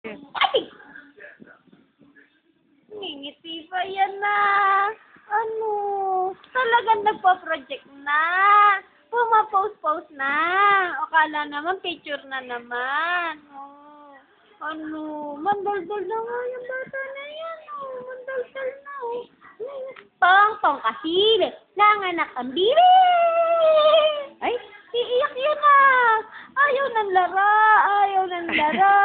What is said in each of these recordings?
Ay! Ngingiti pa yan na. Ano? Talagang nagpa-project na. Puma-post-post na. Akala naman picture na naman. Oh. Ano? Mandaldal na nga yung bata na yan. Oh. Mandaldal na. Oh. Pong-pong kasi. Nanganak ang bili. Ay, iiyak yun ah. Ayaw ng lara. Ayaw ng lara.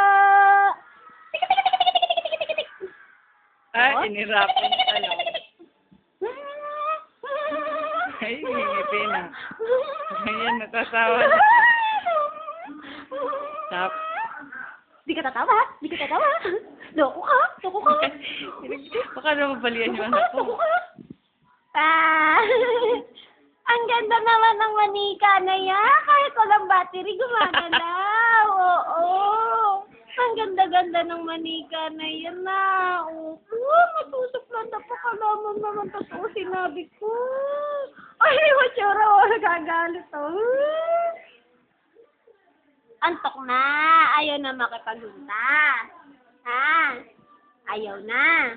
Ah, inirapan ka lang. Ay, ngingiti na. Ayan, natasawa na. Tap. Di ka tatawa? Di ka tatawa? Loko ka? Loko ka? Baka nababalian yung anak Loko ko. ka? Ah, ang ganda naman ng manika na yan. Kahit walang battery, gumagalaw. Oo. Ang ganda-ganda ng manika na yan na. Oo, matusok lang na pakalaman naman. Totoo sinabi ko. Ay, matsura. Nagagalit. Oh. Antok na. Ayaw na makipagpunta. Ha? Ayaw na.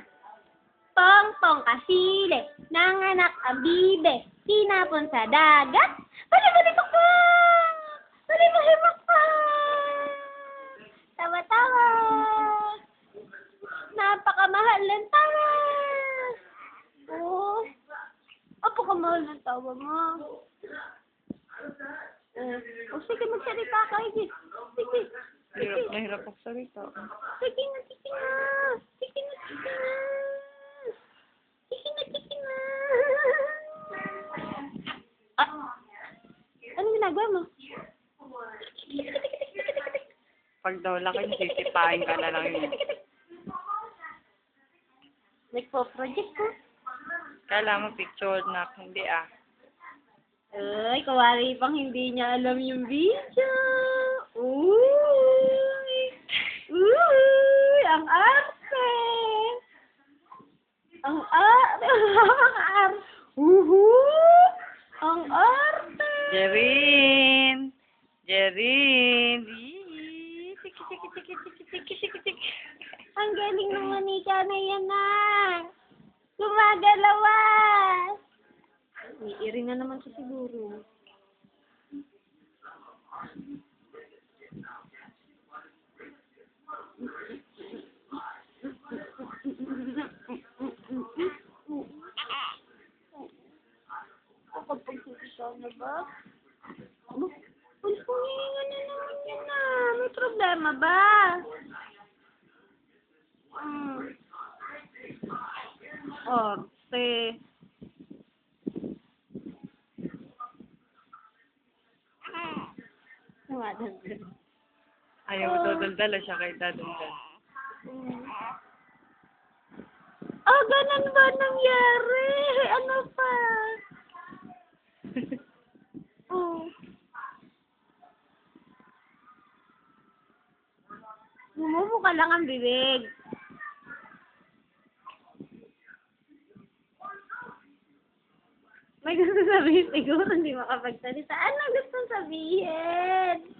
Pong-pong kasile. Nanganak ang bibe. Tinapon sa dagat. Bali-balipak pa! Bali-balipak pa! Tawa-tawa! Napakamahal ng tawa! Oh, napakamahal ng tawa mo. Oh, sige, magsalita ka. Sige. Sige. Hirap na hirap magsalita. Sige na, sige na. Sige na, sige na. Sige na, sige na. Ah, anong ginagawa mo? Pag daw laki, sisipain ka na lang yun. Nagpo-project ko. Kala mo picture na, hindi ah. Ay, kawari pang hindi niya alam yung video. Uy! Uy! Ang arte! Ang arte! Ang arte! Ang arte! Jerin! Jerin! Ii, Tiki, tiki, tiki, tiki, tiki, tiki, tiki. Ang galing ng manika na yan na. Gumagalawa. Iiri na naman siya siguro. Kapag-sisisa na ba? Pulpungingan na naman yan na. May problema ba? Arte. Tumadaldal. Ayaw mo daldala siya kay dadaldal. Ah, ganun ba nangyari? Ano pa? Oh. Bumumuka lang ang bibig. May gusto sabihin siguro, hindi makapagsalita. Ano gusto sabihin?